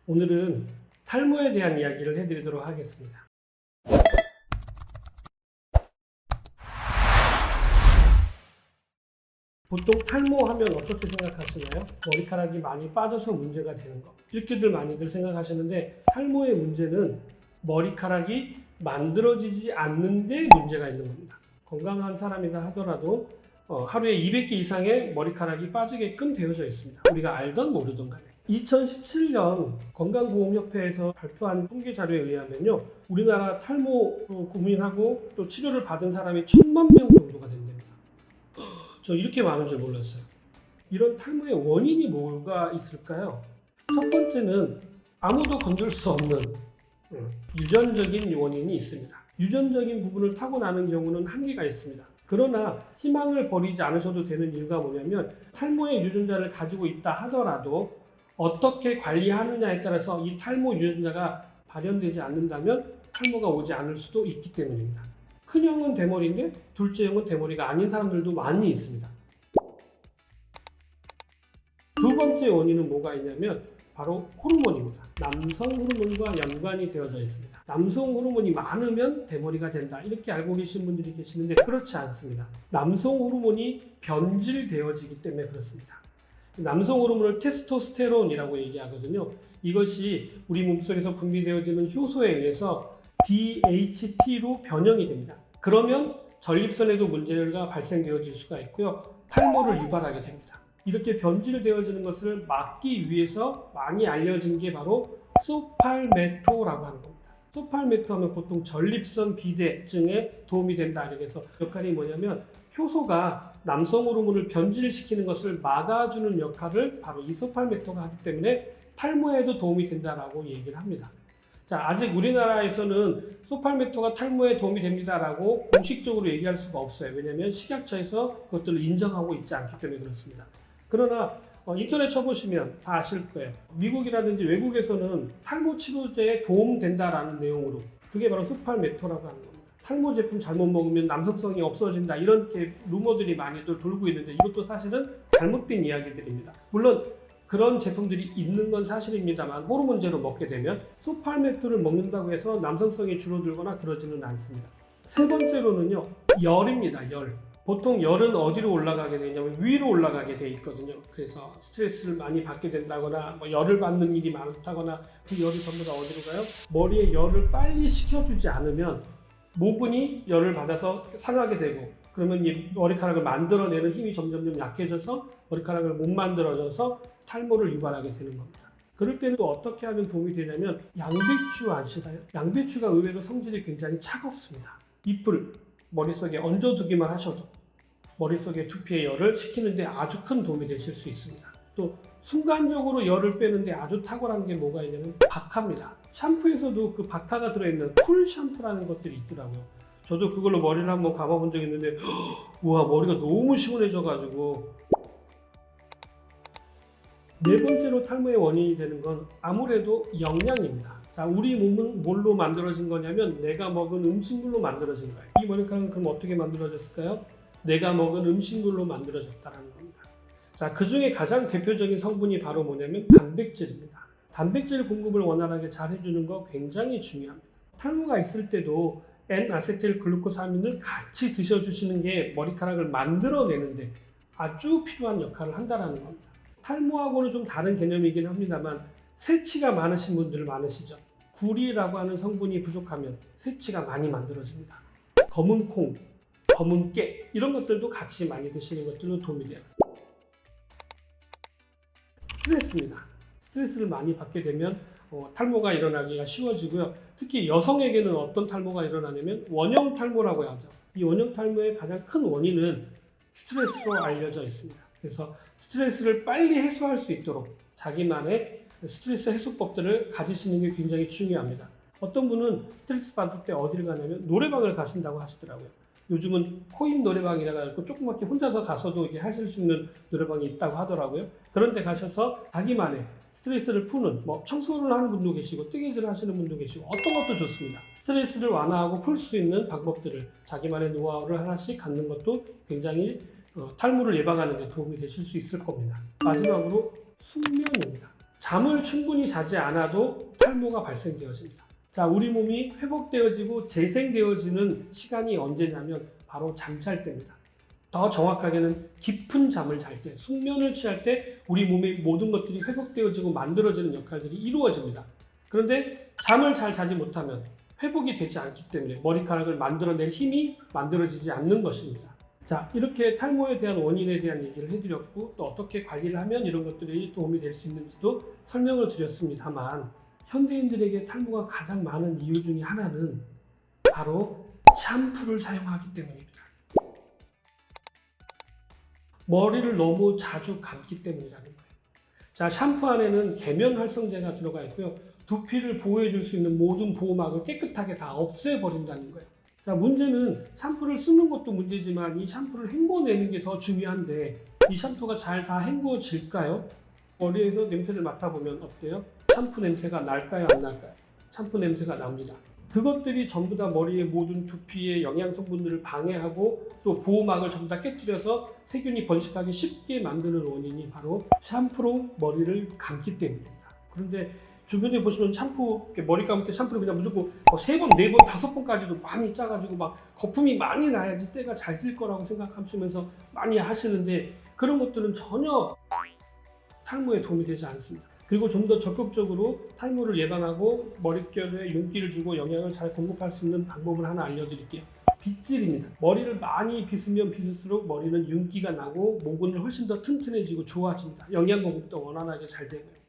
오늘은 탈모에 대한 이야기를 해드리도록 하겠습니다. 보통 탈모하면 어떻게 생각하시나요? 머리카락이 많이 빠져서 문제가 되는 거. 이렇게들 많이들 생각하시는데 탈모의 문제는 머리카락이 만들어지지 않는데 문제가 있는 겁니다. 건강한 사람이다 하더라도 하루에 200개 이상의 머리카락이 빠지게끔 되어져 있습니다. 우리가 알던 모르던 간에. 2017년 건강보험협회에서 발표한 통계 자료에 의하면요, 우리나라 탈모 고민하고 또 치료를 받은 사람이 1000만 명 정도가 된답니다. 저 이렇게 많은 줄 몰랐어요. 이런 탈모의 원인이 뭐가 있을까요? 첫 번째는 아무도 건들 수 없는 유전적인 원인이 있습니다. 유전적인 부분을 타고나는 경우는 한계가 있습니다. 그러나 희망을 버리지 않으셔도 되는 이유가 뭐냐면 탈모의 유전자를 가지고 있다 하더라도 어떻게 관리하느냐에 따라서 이 탈모 유전자가 발현되지 않는다면 탈모가 오지 않을 수도 있기 때문입니다. 큰형은 대머리인데 둘째 형은 대머리가 아닌 사람들도 많이 있습니다. 두 번째 원인은 뭐가 있냐면 바로 호르몬입니다. 남성 호르몬과 연관이 되어져 있습니다. 남성 호르몬이 많으면 대머리가 된다, 이렇게 알고 계신 분들이 계시는데 그렇지 않습니다. 남성 호르몬이 변질되어지기 때문에 그렇습니다. 남성 호르몬을 테스토스테론이라고 얘기하거든요. 이것이 우리 몸속에서 분비되어지는 효소에 의해서 DHT로 변형이 됩니다. 그러면 전립선에도 문제가 발생되어질 수가 있고요. 탈모를 유발하게 됩니다. 이렇게 변질되어지는 것을 막기 위해서 많이 알려진 게 바로 소팔메토라고 하는 겁니다. 소팔메토 하면 보통 전립선 비대증에 도움이 된다. 그래서 역할이 뭐냐면 효소가 남성 호르몬을 변질시키는 것을 막아주는 역할을 바로 이 소팔메토가 하기 때문에 탈모에도 도움이 된다라고 얘기를 합니다. 자, 아직 우리나라에서는 소팔메토가 탈모에 도움이 됩니다라고 공식적으로 얘기할 수가 없어요. 왜냐하면 식약처에서 그것들을 인정하고 있지 않기 때문에 그렇습니다. 그러나 인터넷 쳐보시면 다 아실 거예요. 미국이라든지 외국에서는 탈모 치료제에 도움된다라는 내용으로, 그게 바로 소팔메토라고 하는 겁니다. 탈모 제품 잘못 먹으면 남성성이 없어진다, 이렇게 루머들이 많이들 돌고 있는데 이것도 사실은 잘못된 이야기들입니다. 물론 그런 제품들이 있는 건 사실입니다만 호르몬제로 먹게 되면 소팔메토를 먹는다고 해서 남성성이 줄어들거나 그러지는 않습니다. 세 번째로는요, 열입니다. 열. 보통 열은 어디로 올라가게 되냐면 위로 올라가게 돼 있거든요. 그래서 스트레스를 많이 받게 된다거나 열을 받는 일이 많다거나 그 열이 전부 다 어디로 가요? 머리에 열을 빨리 식혀주지 않으면 모근이 열을 받아서 상하게 되고, 그러면 이 머리카락을 만들어내는 힘이 점점 약해져서 머리카락을 못 만들어져서 탈모를 유발하게 되는 겁니다. 그럴 때는 또 어떻게 하면 도움이 되냐면 양배추 아시나요? 양배추가 의외로 성질이 굉장히 차갑습니다. 잎을 머릿속에 얹어두기만 하셔도 머릿속에 두피의 열을 식히는데 아주 큰 도움이 되실 수 있습니다. 또 순간적으로 열을 빼는데 아주 탁월한 게 뭐가 있냐면 박하입니다. 샴푸에서도 그 박하가 들어있는 쿨 샴푸라는 것들이 있더라고요. 저도 그걸로 머리를 한번 감아본 적이 있는데 우와, 머리가 너무 시원해져가지고. 네 번째로 탈모의 원인이 되는 건 아무래도 영양입니다. 자, 우리 몸은 뭘로 만들어진 거냐면 내가 먹은 음식물로 만들어진 거예요. 이 머리카락은 그럼 어떻게 만들어졌을까요? 내가 먹은 음식물로 만들어졌다는 겁니다. 자, 그 중에 가장 대표적인 성분이 바로 뭐냐면 단백질입니다. 단백질 공급을 원활하게 잘 해주는 거 굉장히 중요합니다. 탈모가 있을 때도 N-아세틸글루코사민을 같이 드셔주시는 게 머리카락을 만들어내는데 아주 필요한 역할을 한다는 겁니다. 탈모하고는 좀 다른 개념이긴 합니다만 새치가 많으신 분들 많으시죠? 구리라고 하는 성분이 부족하면 새치가 많이 만들어집니다. 검은 콩, 검은 깨, 이런 것들도 같이 많이 드시는 것들도 도움이 돼요. 스트레스입니다. 스트레스를 많이 받게 되면 탈모가 일어나기가 쉬워지고요. 특히 여성에게는 어떤 탈모가 일어나냐면 원형 탈모라고 하죠. 이 원형 탈모의 가장 큰 원인은 스트레스로 알려져 있습니다. 그래서 스트레스를 빨리 해소할 수 있도록 자기만의 스트레스 해소법들을 가지시는 게 굉장히 중요합니다. 어떤 분은 스트레스 받을 때 어디를 가냐면 노래방을 가신다고 하시더라고요. 요즘은 코인 노래방이라고 해서 조그맣게 혼자서 가서도 이렇게 하실 수 있는 노래방이 있다고 하더라고요. 그런 데 가셔서 자기만의 스트레스를 푸는, 청소를 하는 분도 계시고 뜨개질을 하시는 분도 계시고 어떤 것도 좋습니다. 스트레스를 완화하고 풀 수 있는 방법들을, 자기만의 노하우를 하나씩 갖는 것도 굉장히 탈모를 예방하는 데 도움이 되실 수 있을 겁니다. 마지막으로 숙면입니다. 잠을 충분히 자지 않아도 탈모가 발생되어집니다. 자, 우리 몸이 회복되어지고 재생되어지는 시간이 언제냐면 바로 잠잘 때입니다. 더 정확하게는 깊은 잠을 잘 때, 숙면을 취할 때 우리 몸의 모든 것들이 회복되어지고 만들어지는 역할들이 이루어집니다. 그런데 잠을 잘 자지 못하면 회복이 되지 않기 때문에 머리카락을 만들어낼 힘이 만들어지지 않는 것입니다. 자, 이렇게 탈모에 대한 원인에 대한 얘기를 해드렸고, 또 어떻게 관리를 하면 이런 것들이 도움이 될 수 있는지도 설명을 드렸습니다만, 현대인들에게 탈모가 가장 많은 이유 중에 하나는 바로 샴푸를 사용하기 때문입니다. 머리를 너무 자주 감기 때문이라는 거예요. 자, 샴푸 안에는 계면 활성제가 들어가 있고요. 두피를 보호해 줄 수 있는 모든 보호막을 깨끗하게 다 없애버린다는 거예요. 자, 문제는 샴푸를 쓰는 것도 문제지만 이 샴푸를 헹궈내는 게 더 중요한데, 이 샴푸가 잘 다 헹궈질까요? 머리에서 냄새를 맡아보면 어때요? 샴푸 냄새가 날까요? 안 날까요? 샴푸 냄새가 납니다. 그것들이 전부 다 머리의 모든 두피의 영양 성분들을 방해하고 또 보호막을 전부 다 깨뜨려서 세균이 번식하기 쉽게 만드는 원인이 바로 샴푸로 머리를 감기 때문입니다. 그런데 주변에 보시면 샴푸, 머리 감을 때 샴푸를 그냥 무조건 3번, 4번, 5번까지도 많이 짜가지고 막 거품이 많이 나야지 때가 잘 질 거라고 생각하시면서 많이 하시는데, 그런 것들은 전혀 탈모에 도움이 되지 않습니다. 그리고 좀 더 적극적으로 탈모를 예방하고 머릿결에 윤기를 주고 영양을 잘 공급할 수 있는 방법을 하나 알려드릴게요. 빗질입니다. 머리를 많이 빗으면 빗을수록 머리는 윤기가 나고 모근을 훨씬 더 튼튼해지고 좋아집니다. 영양 공급도 원활하게 잘 되고요.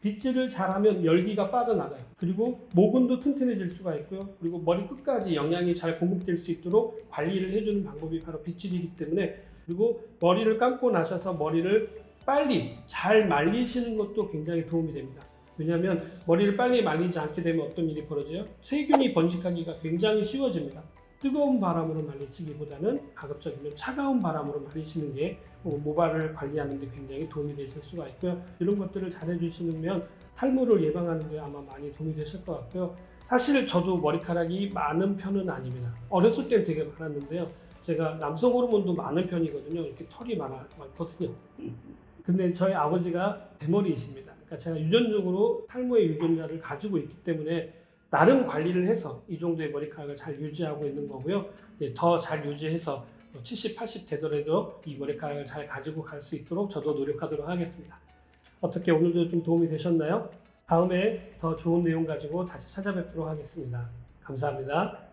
빗질을 잘하면 열기가 빠져나가요. 그리고 모근도 튼튼해질 수가 있고요. 그리고 머리 끝까지 영양이 잘 공급될 수 있도록 관리를 해주는 방법이 바로 빗질이기 때문에, 그리고 머리를 감고 나셔서 머리를 빨리 잘 말리시는 것도 굉장히 도움이 됩니다. 왜냐하면 머리를 빨리 말리지 않게 되면 어떤 일이 벌어져요? 세균이 번식하기가 굉장히 쉬워집니다. 뜨거운 바람으로 말리시기보다는 가급적이면 차가운 바람으로 말리시는 게 모발을 관리하는 데 굉장히 도움이 되실 수가 있고요. 이런 것들을 잘 해주시면 탈모를 예방하는 데 아마 많이 도움이 되실 것 같고요. 사실 저도 머리카락이 많은 편은 아닙니다. 어렸을 땐 되게 많았는데요. 제가 남성 호르몬도 많은 편이거든요. 이렇게 털이 많거든요. 근데 저희 아버지가 대머리이십니다. 그러니까 제가 유전적으로 탈모의 유전자를 가지고 있기 때문에 나름 관리를 해서 이 정도의 머리카락을 잘 유지하고 있는 거고요. 더 잘 유지해서 70, 80 되더라도 이 머리카락을 잘 가지고 갈 수 있도록 저도 노력하도록 하겠습니다. 어떻게 오늘도 좀 도움이 되셨나요? 다음에 더 좋은 내용 가지고 다시 찾아뵙도록 하겠습니다. 감사합니다.